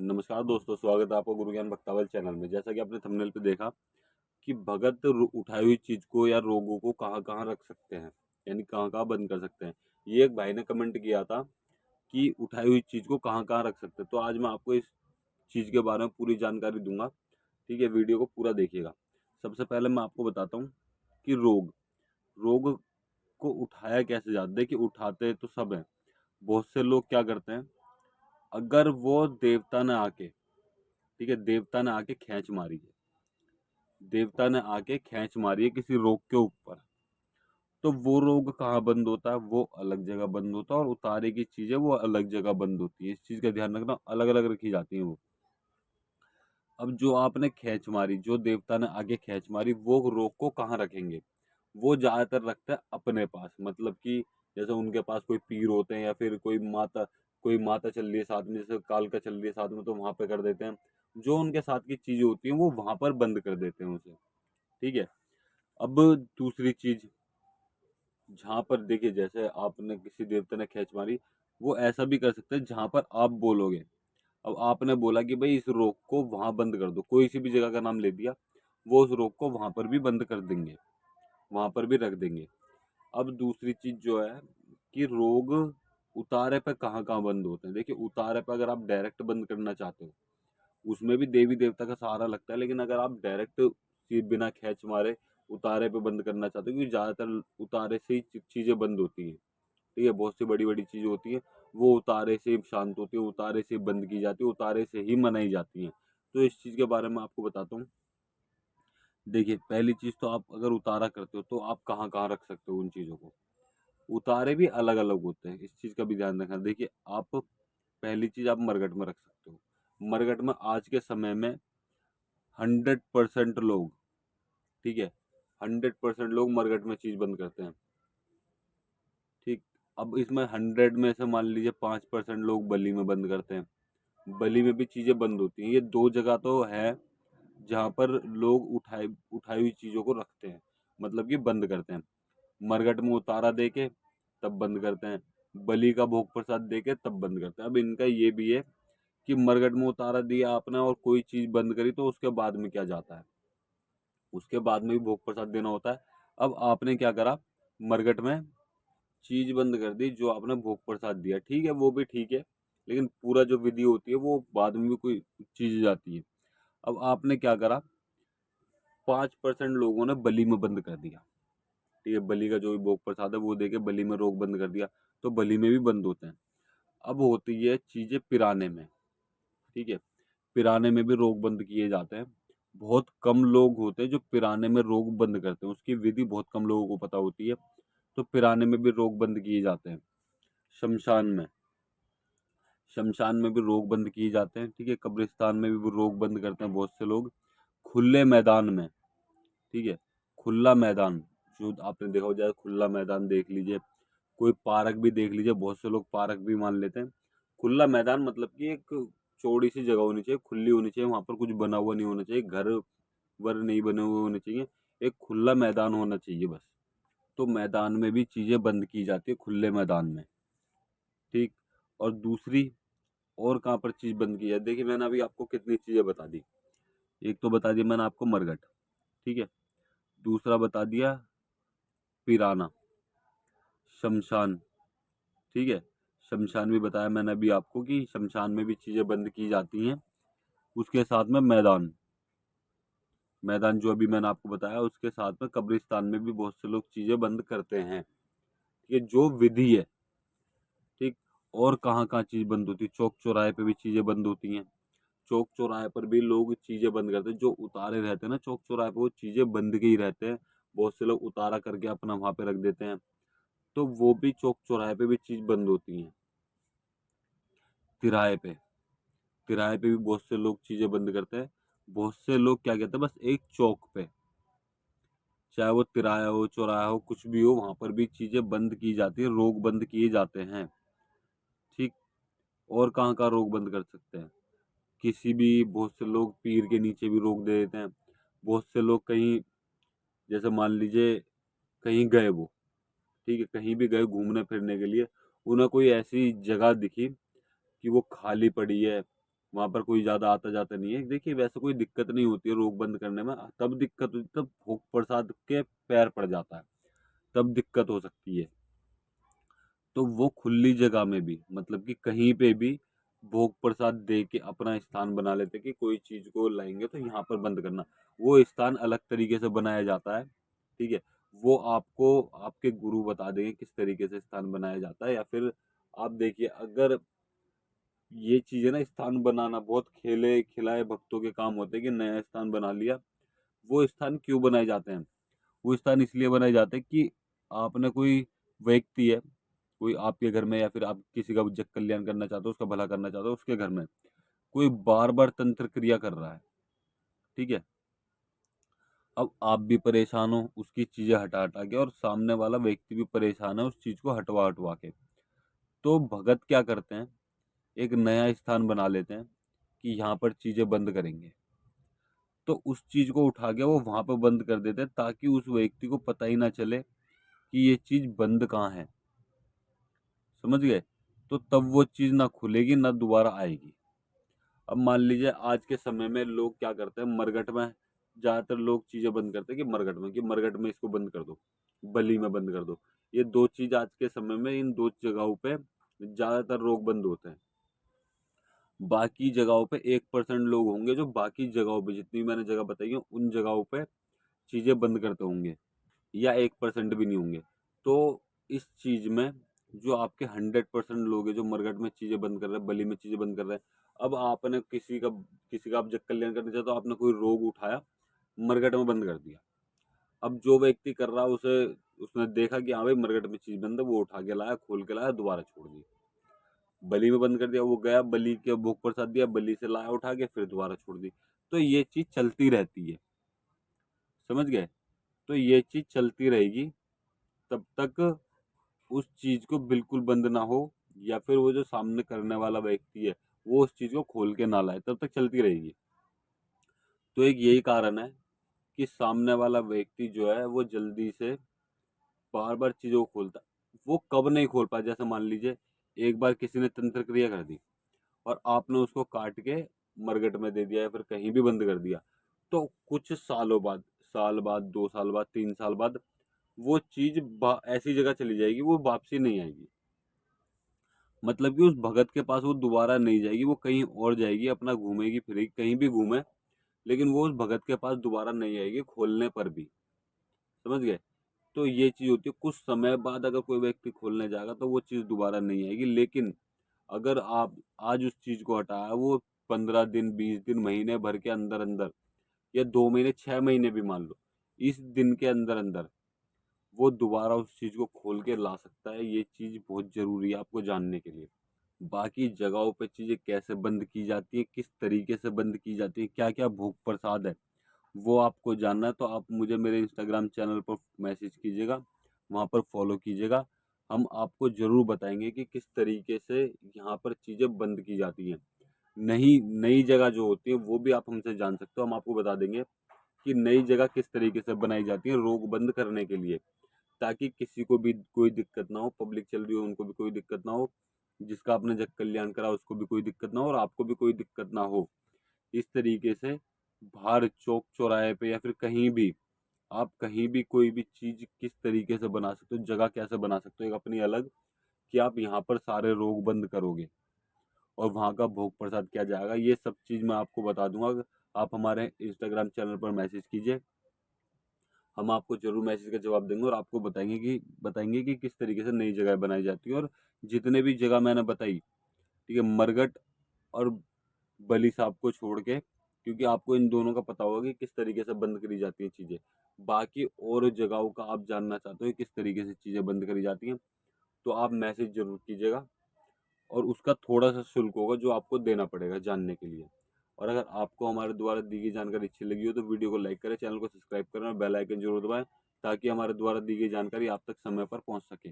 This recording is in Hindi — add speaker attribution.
Speaker 1: नमस्कार दोस्तों, स्वागत है आपका गुरु ज्ञान भक्तावल चैनल में। जैसा कि आपने थंबनेल पे देखा कि भगत उठाई हुई चीज को या रोगों को कहाँ कहाँ रख सकते हैं, यानी कहाँ कहाँ बंद कर सकते हैं। ये एक भाई ने कमेंट किया था कि उठाई हुई चीज को कहाँ कहाँ रख सकते हैं। तो आज मैं आपको इस चीज के बारे में पूरी जानकारी दूंगा। ठीक है, वीडियो को पूरा देखिएगा। सबसे पहले मैं आपको बताता हूँ कि रोग रोग को उठाया कैसे जाता है। देखिए, उठाते तो सब है। बहुत से लोग क्या करते हैं, अगर वो देवता ने आके, ठीक है, देवता ने आके खींच मारी है किसी रोग के ऊपर, तो वो रोग कहाँ बंद होता है? वो अलग जगह बंद होता है, और उतारे की चीजें वो अलग जगह बंद होती है। इस चीज का ध्यान रखना, अलग अलग रखी जाती है वो। अब जो आपने खींच मारी, जो देवता ने आगे खींच मारी, वो रोग को कहाँ रखेंगे? वो ज्यादातर रखते हैं अपने पास। मतलब कि जैसे उनके पास कोई पीर होते हैं, या फिर कोई माता चल रही है साथ में, जैसे कालका चल रही है साथ में, तो वहां पे कर देते हैं। जो उनके साथ की चीजें होती हैं वो वहां पर बंद कर देते हैं उसे। ठीक है। अब दूसरी चीज, जहां पर देखिए, जैसे आपने किसी देवता ने खींच मारी, वो ऐसा भी कर सकते हैं जहां पर आप बोलोगे। अब आपने बोला कि भाई इस रोग को वहां बंद कर दो, कोई सी भी जगह का नाम ले दिया, वो उस रोग को वहां पर भी बंद कर देंगे, वहां पर भी रख देंगे। अब दूसरी चीज जो है कि रोग उतारे पे कहाँ कहाँ बंद होते हैं। देखिए, उतारे पे अगर आप डायरेक्ट बंद करना चाहते हो, उसमें भी देवी देवता का सहारा लगता है। लेकिन अगर आप डायरेक्ट बिना खींच मारे उतारे पे बंद करना चाहते हो, क्योंकि ज्यादातर उतारे से ही चीजें बंद होती हैं। ठीक है, बहुत सी बड़ी बड़ी चीजें होती हैं, वो उतारे से ही शांत होती है, उतारे से ही बंद की जाती है, उतारे से ही मनाई जाती हैं। तो इस चीज के बारे में आपको बताता हूँ। देखिए, पहली चीज तो, आप अगर उतारा करते हो तो आप कहाँ कहाँ रख सकते हो उन चीजों को। उतारे भी अलग अलग होते हैं, इस चीज का भी ध्यान रखना। देखिए, आप पहली चीज आप मरघट में रख सकते हो। मरघट में आज के समय में 100% लोग, ठीक है, 100% लोग मरघट में चीज बंद करते हैं। ठीक। अब इसमें 100 में से मान लीजिए 5% लोग बली में बंद करते हैं। बली में भी चीजें बंद होती हैं। ये दो जगह तो है जहां पर लोग उठाई उठाई हुई चीजों को रखते हैं, मतलब कि बंद करते हैं। मरघट में उतारा दे के तब बंद करते हैं, बलि का भोग प्रसाद दे के तब बंद करते हैं। अब इनका ये भी है कि मरघट में उतारा दिया आपने और कोई चीज बंद करी, तो उसके बाद में क्या जाता है? उसके बाद में भी भोग प्रसाद देना होता है। अब आपने क्या करा, मरघट में चीज बंद कर दी जो आपने भोग प्रसाद दिया, ठीक है, वो भी ठीक है। लेकिन पूरा जो विधि होती है वो बाद में भी कोई चीज जाती है। अब आपने क्या करा, 5% लोगों ने बलि में बंद कर दिया। ठीक है, बलि का जो भी भोग प्रसाद है वो देके बलि में रोग बंद कर दिया, तो बलि में भी बंद होते हैं। अब होती है चीजें पिराने में। ठीक है, पिराने में भी रोग बंद किए जाते हैं। बहुत कम लोग होते हैं जो पिराने में रोग बंद करते हैं, उसकी विधि बहुत कम लोगों को पता होती है। तो पिराने में भी रोग बंद किए जाते हैं। शमशान में शमशान में भी रोग बंद किए जाते हैं। ठीक है, कब्रिस्तान में भी वो रोग बंद करते हैं बहुत से लोग। खुले मैदान में, ठीक है, खुला मैदान, जो आपने देखा हो जाए, खुला मैदान देख लीजिए, कोई पार्क भी देख लीजिए, बहुत से लोग पार्क भी मान लेते हैं। खुला मैदान मतलब कि एक चौड़ी सी जगह होनी चाहिए, खुली होनी चाहिए, वहां पर कुछ बना हुआ नहीं होना चाहिए, घर वर नहीं बने हुए होने चाहिए, एक खुला मैदान होना चाहिए बस। तो मैदान में भी चीजें बंद की जाती है, खुले मैदान में। ठीक। और दूसरी, और कहाँ पर चीज बंद की है? देखिए, मैंने अभी आपको कितनी चीजें बता दी। एक तो बता दिया मैंने आपको मरघट, ठीक है, दूसरा बता दिया पिराना, शमशान, ठीक है, शमशान भी बताया मैंने अभी आपको कि शमशान में भी चीजें बंद की जाती हैं। उसके साथ में मैदान, मैदान जो अभी मैंने आपको बताया, उसके साथ में कब्रिस्तान में भी बहुत से लोग चीजें बंद करते हैं। ये जो विधि है। ठीक। और कहाँ कहाँ चीज बंद होती है? चौक चौराहे पे भी चीजें बंद होती हैं। चौक चौराहे पर भी लोग चीजें बंद करते हैं, जो उतारे रहते हैं ना चौक चौराहे पे, वो चीजें बंद के ही रहते हैं। बहुत से लोग उतारा करके अपना वहां पे रख देते हैं, तो वो भी चौक चौराहे पे भी चीज बंद होती है। तिराहे पे तिराहे पे भी बहुत से लोग चीजें बंद करते हैं। बहुत से लोग क्या कहते हैं, बस एक चौक पे, चाहे वो तिराया हो, चौराहा हो, कुछ भी हो, वहां पर भी चीजें बंद की जाती है, रोग बंद किए जाते हैं। ठीक। और कहाँ कहाँ रोग बंद कर सकते हैं? किसी भी, बहुत से लोग पीर के नीचे भी रोक दे देते हैं। बहुत से लोग कहीं, जैसे मान लीजिए कहीं गए वो, ठीक है, कहीं भी गए घूमने फिरने के लिए, उन्हें कोई ऐसी जगह दिखी कि वो खाली पड़ी है, वहाँ पर कोई ज़्यादा आता जाता नहीं है। देखिए वैसे कोई दिक्कत नहीं होती है रोक बंद करने में, तब दिक्कत होती है तब भोग प्रसाद के पैर पड़ जाता है, तब दिक्कत हो सकती है। तो वो खुली जगह में भी मतलब कि कहीं पे भी भोग प्रसाद दे के अपना स्थान बना लेते कि कोई चीज को लाएंगे तो यहाँ पर बंद करना। वो स्थान अलग तरीके से बनाया जाता है, ठीक है। वो आपको आपके गुरु बता देंगे किस तरीके से स्थान बनाया जाता है। या फिर आप देखिए, अगर ये चीज है ना, स्थान बनाना बहुत खेले खिलाए भक्तों के काम होते हैं कि नया स्थान बना लिया। वो स्थान क्यों बनाए जाते हैं? वो स्थान इसलिए बनाए जाते हैं कि आपने कोई व्यक्ति है, कोई आपके घर में, या फिर आप किसी का जग कल्याण करना चाहते हो, उसका भला करना चाहते हो, उसके घर में कोई बार बार तंत्र क्रिया कर रहा है, ठीक है। अब आप भी परेशान हो उसकी चीजें हटा हटा के, और सामने वाला व्यक्ति भी परेशान है उस चीज को हटवा हटवा के। तो भगत क्या करते हैं, एक नया स्थान बना लेते हैं कि यहाँ पर चीजें बंद करेंगे। तो उस चीज को उठा के वो वहां पर बंद कर देते हैं ताकि उस व्यक्ति को पता ही ना चले कि ये चीज बंद कहाँ है। समझ गए? तो तब वो चीज ना खुलेगी ना दोबारा आएगी। अब मान लीजिए आज के समय में लोग क्या करते हैं, मरघट में ज्यादातर लोग चीजें बंद करते हैं कि मरघट में इसको बंद कर दो, बलि में बंद कर दो। ये दो चीज आज के समय में इन दो जगहों पे ज्यादातर रोग बंद होते हैं। बाकी जगहों पे 1% लोग होंगे जो बाकी जगहों पे, जितनी मैंने जगह बताई है उन जगहों पे चीजें बंद करते होंगे, या 1% भी नहीं होंगे। तो इस चीज में जो आपके 100% लोग हैं जो मरघट में चीजें बंद कर रहे हैं, बलि में चीजें बंद कर रहे हैं। अब आपने किसी का आप जग कल्याण करना चाहते हो, आपने कोई रोग उठाया, मरघट में बंद कर दिया। अब जो व्यक्ति कर रहा है उसे, उसने देखा कि हाँ भाई मरघट में चीज बंद है, वो उठा के लाया, खोल के लाया, दोबारा छोड़ दी। बलि में बंद कर दिया, वो गया बलि के भोग प्रसाद दिया, बलि से लाया उठा के, फिर दोबारा छोड़ दी। तो ये चीज चलती रहती है। समझ गए? तो ये चीज चलती रहेगी तब तक उस चीज को बिल्कुल बंद ना हो, या फिर वो जो सामने करने वाला व्यक्ति है वो उस चीज को खोल के ना लाए, तब तक चलती रहेगी। तो एक यही कारण है कि सामने वाला व्यक्ति जो है वो जल्दी से बार बार चीजों को खोलता है। वो कब नहीं खोल पाया, जैसे मान लीजिए एक बार किसी ने तंत्र क्रिया कर दी और आपने उसको काट के मरघट में दे दिया या फिर कहीं भी बंद कर दिया, तो कुछ सालों बाद, साल बाद, 2 साल बाद, 3 साल बाद वो चीज ऐसी जगह चली जाएगी, वो वापसी नहीं आएगी। मतलब कि उस भगत के पास वो दोबारा नहीं जाएगी, वो कहीं और जाएगी, अपना घूमेगी फिरेगी, कहीं भी घूमे, लेकिन वो उस भगत के पास दोबारा नहीं आएगी खोलने पर भी। समझ गए? तो ये चीज होती है, कुछ समय बाद अगर कोई व्यक्ति खोलने जाएगा तो वो चीज दोबारा नहीं आएगी। लेकिन अगर आप आज उस चीज को हटाया, वो 15 दिन, 20 दिन, महीने भर के अंदर अंदर, या 2 महीने, 6 महीने भी मान लो, इस दिन के अंदर अंदर वो दोबारा उस चीज को खोल के ला सकता है। ये चीज बहुत जरूरी है आपको जानने के लिए। बाकी जगहों पे चीजें कैसे बंद की जाती है, किस तरीके से बंद की जाती है, क्या क्या भोग प्रसाद है, वो आपको जानना है तो आप मुझे मेरे इंस्टाग्राम चैनल पर मैसेज कीजिएगा, वहाँ पर फॉलो कीजिएगा। हम आपको जरूर बताएंगे कि किस तरीके से यहाँ पर चीजें बंद की जाती हैं। नई नई जगह जो होती है वो भी आप हमसे जान सकते हो, हम आपको बता देंगे कि नई जगह किस तरीके से बनाई जाती है रोग बंद करने के लिए, ताकि किसी को भी कोई दिक्कत ना हो, पब्लिक चल रही हो उनको भी कोई दिक्कत ना हो, जिसका आपने जग कल्याण करा उसको भी कोई दिक्कत ना हो, और आपको भी कोई दिक्कत ना हो। इस तरीके से बाहर चौक चौराहे पे या फिर कहीं भी, आप कहीं भी कोई भी चीज किस तरीके से बना सकते हो, जगह कैसे बना सकते हो एक अपनी अलग, कि आप यहाँ पर सारे रोग बंद करोगे और वहाँ का भोग प्रसाद किया जाएगा, ये सब चीज मैं आपको बता दूंगा। आप हमारे इंस्टाग्राम चैनल पर मैसेज कीजिए, हम आपको जरूर मैसेज का जवाब देंगे और आपको बताएंगे कि किस तरीके से नई जगह बनाई जाती है। और जितने भी जगह मैंने बताई, ठीक है, मरघट और बलि साहब को छोड़ के, क्योंकि आपको इन दोनों का पता होगा कि किस तरीके से बंद करी जाती है चीजें। बाकी और जगहों का आप जानना चाहते हो किस तरीके से चीजें बंद करी जाती हैं, तो आप मैसेज जरूर कीजिएगा, और उसका थोड़ा सा शुल्क होगा जो आपको देना पड़ेगा जानने के लिए। और अगर आपको हमारे द्वारा दी गई जानकारी अच्छी लगी हो तो वीडियो को लाइक करें, चैनल को सब्सक्राइब करें और बेल आइकन जरूर दबाएं, ताकि हमारे द्वारा दी गई जानकारी आप तक समय पर पहुंच सके।